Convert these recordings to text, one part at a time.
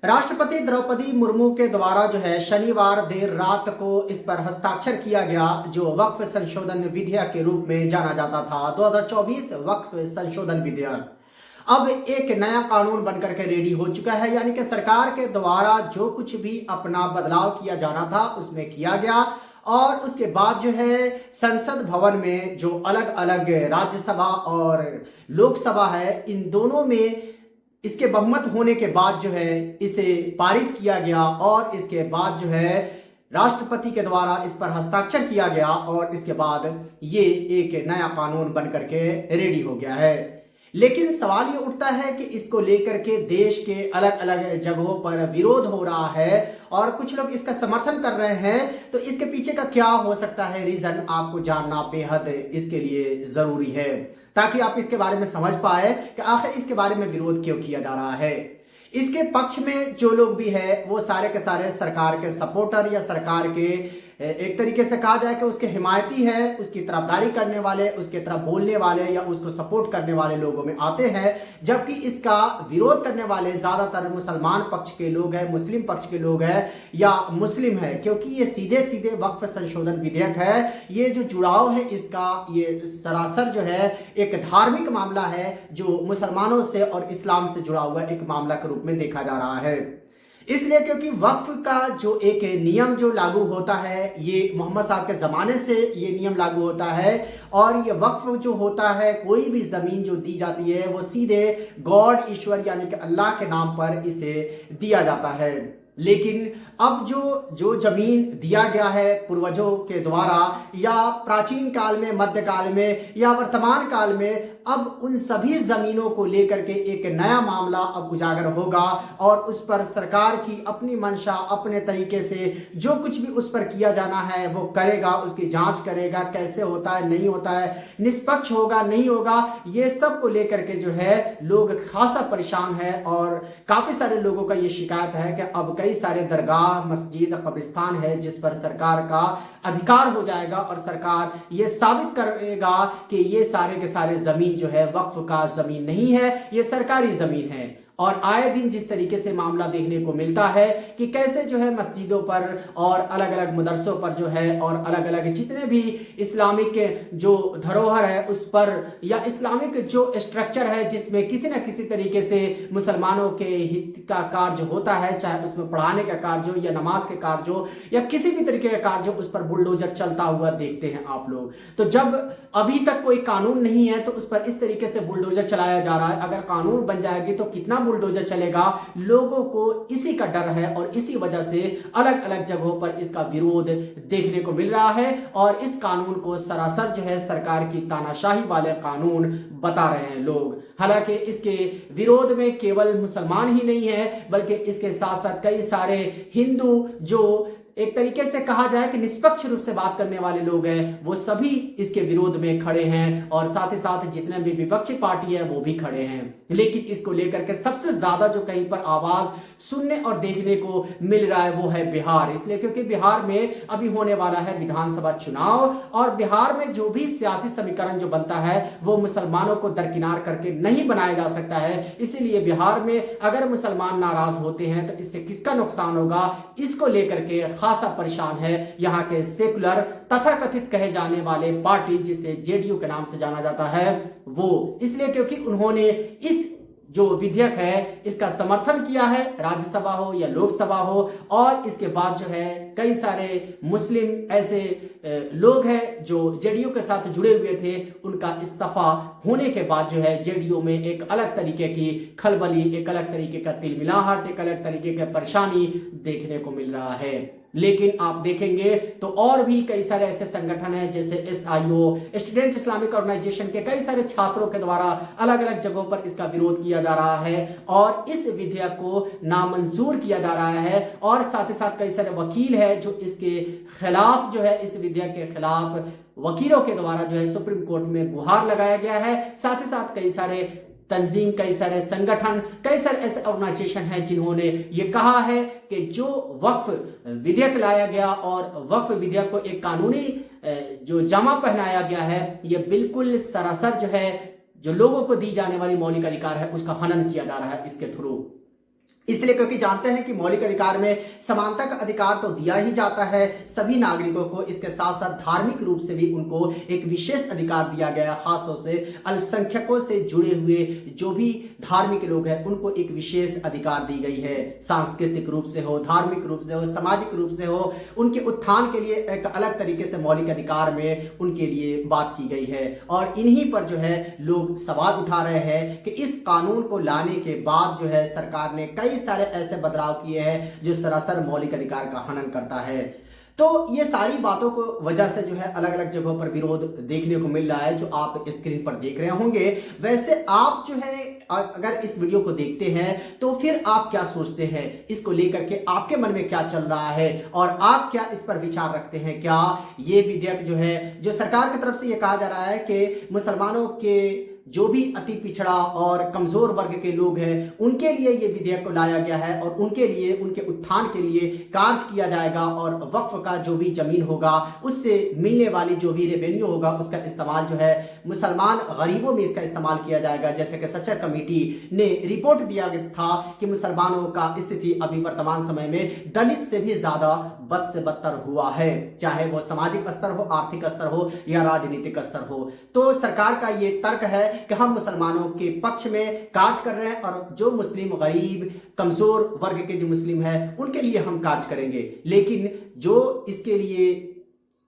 राष्ट्रपति द्रौपदी मुर्मू के द्वारा जो है शनिवार देर रात को इस पर हस्ताक्षर किया गया, जो वक्फ संशोधन विधेयक के रूप में जाना जाता था, 2024 वक्फ संशोधन विधेयक अब एक नया कानून बनकर के रेडी हो चुका है। यानी कि सरकार के द्वारा जो कुछ भी अपना बदलाव किया जाना था उसमें किया गया और उसके बाद जो है संसद भवन में जो अलग अलग राज्यसभा और लोकसभा है, इन दोनों में इसके बहुमत होने के बाद जो है इसे पारित किया गया और इसके बाद जो है राष्ट्रपति के द्वारा इस पर हस्ताक्षर किया गया और इसके बाद ये एक नया कानून बनकर के रेडी हो गया है। लेकिन सवाल ये उठता है कि इसको लेकर के देश के अलग अलग जगहों पर विरोध हो रहा है और कुछ लोग इसका समर्थन कर रहे हैं, तो इसके पीछे का क्या हो सकता है रीजन, आपको जानना बेहद इसके लिए जरूरी है ताकि आप इसके बारे में समझ पाए कि आखिर इसके बारे में विरोध क्यों किया जा रहा है। इसके पक्ष में जो लोग भी है वो सारे के सारे सरकार के सपोर्टर या सरकार के एक तरीके से कहा जाए कि उसके हिमायती है, उसकी तरफदारी करने वाले, उसके तरफ बोलने वाले या उसको सपोर्ट करने वाले लोगों में आते हैं, जबकि इसका विरोध करने वाले ज्यादातर मुसलमान पक्ष के लोग हैं, मुस्लिम पक्ष के लोग हैं या मुस्लिम है, क्योंकि ये सीधे सीधे वक्फ संशोधन विधेयक है। ये जो जुड़ाव है इसका, ये सरासर जो है एक धार्मिक मामला है जो मुसलमानों से और इस्लाम से जुड़ा हुआ एक मामला के रूप में देखा जा रहा है। इसलिए क्योंकि वक्फ का जो एक नियम जो लागू होता है, ये मोहम्मद साहब के ज़माने से ये नियम लागू होता है और ये वक्फ जो होता है, कोई भी ज़मीन जो दी जाती है वो सीधे गॉड, ईश्वर यानी कि अल्लाह के नाम पर इसे दिया जाता है। लेकिन अब जो जमीन दिया गया है पूर्वजों के द्वारा या प्राचीन काल में, मध्यकाल में या वर्तमान काल में, अब उन सभी जमीनों को लेकर के एक नया मामला अब उजागर होगा और उस पर सरकार की अपनी मंशा, अपने तरीके से जो कुछ भी उस पर किया जाना है वो करेगा, उसकी जांच करेगा, कैसे होता है, नहीं होता है, निष्पक्ष होगा, नहीं होगा, ये सब को लेकर के जो है लोग खासा परेशान है। और काफी सारे लोगों का ये शिकायत है कि अब कई सारे दरगाह, मस्जिद, कब्रिस्तान है जिस पर सरकार का अधिकार हो जाएगा और सरकार ये साबित करेगा कि ये सारे के सारे जमीन जो है वक्फ का जमीन नहीं है, ये सरकारी जमीन है। और आए दिन जिस तरीके से मामला देखने को मिलता है कि कैसे जो है मस्जिदों पर और अलग अलग मदरसों पर जो है और अलग अलग जितने भी इस्लामिक जो धरोहर है उस पर या इस्लामिक जो स्ट्रक्चर है जिसमें किसी न किसी तरीके से मुसलमानों के हित का कार्य होता है, चाहे उसमें पढ़ाने का कार्य हो या नमाज के कार्य हो या किसी भी तरीके का कार्य हो, उस पर बुलडोजर चलता हुआ देखते हैं आप लोग। तो जब अभी तक कोई कानून नहीं है तो उस पर इस तरीके से बुलडोजर चलाया जा रहा है। अगर कानून बन जाएगी तो कितना बुलडोजर चलेगा, लोगों को इसी का डर है और इसी वजह से अलग अलग जगहों पर इसका विरोध देखने को मिल रहा है। और इस कानून को सरासर जो है सरकार की तानाशाही वाले कानून बता रहे हैं लोग। हालांकि इसके विरोध में केवल मुसलमान ही नहीं है बल्कि इसके साथ साथ कई सारे हिंदू, जो एक तरीके से कहा जाए कि निष्पक्ष रूप से बात करने वाले लोग हैं, वो सभी इसके विरोध में खड़े हैं और साथ ही साथ जितने भी विपक्षी पार्टी है वो भी खड़े हैं। लेकिन इसको लेकर के सबसे ज्यादा जो कहीं पर आवाज सुनने और देखने को मिल रहा है वो है बिहार। इसलिए क्योंकि बिहार में अभी होने वाला है विधानसभा चुनाव और बिहार में जो भी सियासी समीकरण जो बनता है वो मुसलमानों को दरकिनार करके नहीं बनाया जा सकता है। इसीलिए बिहार में अगर मुसलमान नाराज होते हैं तो इससे किसका नुकसान होगा, इसको लेकर के खासा परेशान है यहाँ के सेकुलर तथाकथित कहे जाने वाले पार्टी जिसे जेडीयू के नाम से जाना जाता है वो। इसलिए क्योंकि उन्होंने इस जो विधेयक है इसका समर्थन किया है, राज्यसभा हो या लोकसभा हो, और इसके बाद जो है कई सारे मुस्लिम ऐसे लोग हैं जो जेडीयू के साथ जुड़े हुए थे, उनका इस्तीफा होने के बाद जो है जेडीयू में एक अलग तरीके की खलबली, एक अलग तरीके का तिलमिलाहट, एक अलग तरीके की परेशानी देखने को मिल रहा है। लेकिन आप देखेंगे तो और भी कई सारे ऐसे संगठन हैं जैसे एसआईओ, स्टूडेंट इस्लामिक ऑर्गेनाइजेशन के कई सारे छात्रों के द्वारा अलग अलग जगहों पर इसका विरोध किया जा रहा है और इस विधेयक को नामंजूर किया जा रहा है। और साथ ही साथ कई सारे वकील हैं जो इसके खिलाफ जो है, इस विधेयक के खिलाफ वकीलों के द्वारा जो है सुप्रीम कोर्ट में गुहार लगाया गया है। साथ ही साथ कई सारे तंजीम, कई सारे संगठन, कई सारे ऐसे ऑर्गेनाइजेशन हैं जिन्होंने ये कहा है कि जो वक्फ विधेयक लाया गया और वक्फ विधेयक को एक कानूनी जो जामा पहनाया गया है, ये बिल्कुल सरासर जो है जो लोगों को दी जाने वाली मौलिक अधिकार है उसका हनन किया जा रहा है इसके थ्रू। इसलिए क्योंकि जानते हैं कि मौलिक अधिकार में समानता का अधिकार तो दिया ही जाता है सभी नागरिकों को, इसके साथ साथ धार्मिक रूप से भी उनको एक विशेष अधिकार दिया गया है। खासतौर से अल्पसंख्यकों से जुड़े हुए जो भी धार्मिक लोग हैं उनको एक विशेष अधिकार दी गई है। सांस्कृतिक रूप से हो, धार्मिक रूप से हो, सामाजिक रूप से हो, उनके उत्थान के लिए एक अलग तरीके से मौलिक अधिकार में उनके लिए बात की गई है। और इन्हीं पर जो है लोग सवाल उठा रहे हैं कि इस कानून को लाने के बाद जो है सरकार ने कई सारे ऐसे बदलाव किए हैं जो सरासर मौलिक अधिकार का हनन करता है। तो ये सारी बातों को वजह से जो है अलग अलग जगहों पर विरोध देखने को मिल रहा है जो आप स्क्रीन पर देख रहे होंगे। वैसे आप जो है अगर इस वीडियो को देखते हैं तो फिर आप क्या सोचते हैं, इसको लेकर के आपके मन में क्या चल रहा है और आप क्या इस पर विचार रखते हैं? क्या ये विधेयक जो है, जो सरकार की तरफ से ये कहा जा रहा है कि मुसलमानों के जो भी अति पिछड़ा और कमजोर वर्ग के लोग हैं उनके लिए ये विधेयक को लाया गया है और उनके लिए, उनके उत्थान के लिए कार्य किया जाएगा और वक्फ का जो भी जमीन होगा उससे मिलने वाली जो भी रेवेन्यू होगा उसका इस्तेमाल जो है मुसलमान गरीबों में इसका इस्तेमाल किया जाएगा। जैसे कि सच्चर कमेटी ने रिपोर्ट दिया था कि मुसलमानों का स्थिति अभी वर्तमान समय में दलित से भी ज्यादा बद से बदतर हुआ है, चाहे वो सामाजिक स्तर हो, आर्थिक स्तर हो या राजनीतिक स्तर हो। तो सरकार का ये तर्क है कि हम मुसलमानों के पक्ष में कार्य कर रहे हैं और जो मुस्लिम गरीब कमजोर वर्ग के जो मुस्लिम है उनके लिए हम कार्य करेंगे। लेकिन जो इसके लिए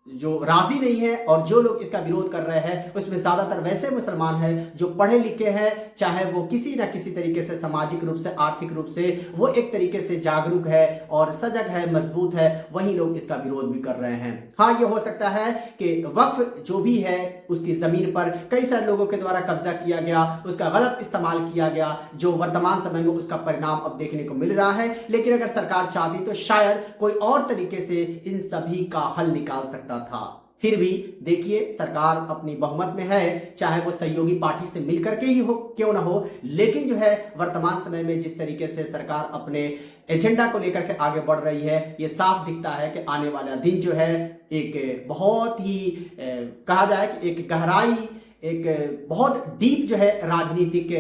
जो राजी नहीं है और जो लोग इसका विरोध कर रहे हैं उसमें ज्यादातर वैसे मुसलमान हैं जो पढ़े लिखे हैं, चाहे वो किसी ना किसी तरीके से सामाजिक रूप से, आर्थिक रूप से वो एक तरीके से जागरूक है और सजग है, मजबूत है, वही लोग इसका विरोध भी कर रहे हैं। हाँ, ये हो सकता है कि वक्फ जो भी है उसकी जमीन पर कई सारे लोगों के द्वारा कब्जा किया गया, उसका गलत इस्तेमाल किया गया, जो वर्तमान समय में उसका परिणाम अब देखने को मिल रहा है। लेकिन अगर सरकार चाहती तो शायद कोई और तरीके से इन सभी का हल निकाल सकता था। फिर भी देखिए, सरकार अपनी बहुमत में है, चाहे वो सहयोगी पार्टी से मिलकर के ही हो, क्यों ना हो, लेकिन जो है वर्तमान समय में जिस तरीके से सरकार अपने एजेंडा को लेकर के आगे बढ़ रही है, ये साफ दिखता है कि आने वाला दिन जो है एक बहुत ही कहा जाए कि एक गहराई, एक बहुत डीप जो है राजनीतिक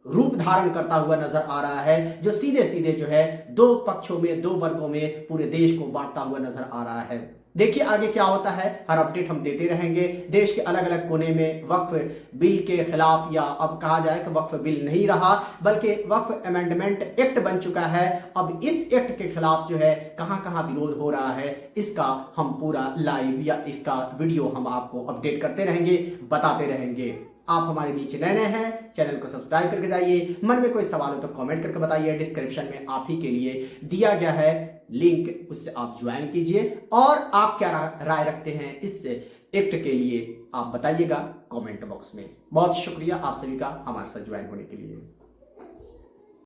रूप धारण करता हुआ नजर आ रहा है, जो सीधे सीधे जो है दो पक्षों में, दो वर्गों में पूरे देश को बांटता हुआ नजर आ रहा है। देखिए आगे क्या होता है, हर अपडेट हम देते रहेंगे। देश के अलग अलग कोने में वक्फ बिल के खिलाफ, या अब कहा जाए कि वक्फ बिल नहीं रहा बल्कि वक्फ अमेंडमेंट एक्ट बन चुका है, अब इस एक्ट के खिलाफ जो है कहां कहां विरोध हो रहा है इसका हम पूरा लाइव या इसका वीडियो हम आपको अपडेट करते रहेंगे, बताते रहेंगे। आप हमारे बीच नए हैं, चैनल को सब्सक्राइब करके जाइए। मन में कोई सवाल हो तो कमेंट करके बताइए, डिस्क्रिप्शन में आप ही के लिए दिया गया है लिंक, उससे आप ज्वाइन कीजिए। और आप क्या राय रखते हैं इस एक्ट के लिए आप बताइएगा कमेंट बॉक्स में। बहुत शुक्रिया आप सभी का हमारे साथ ज्वाइन होने के लिए।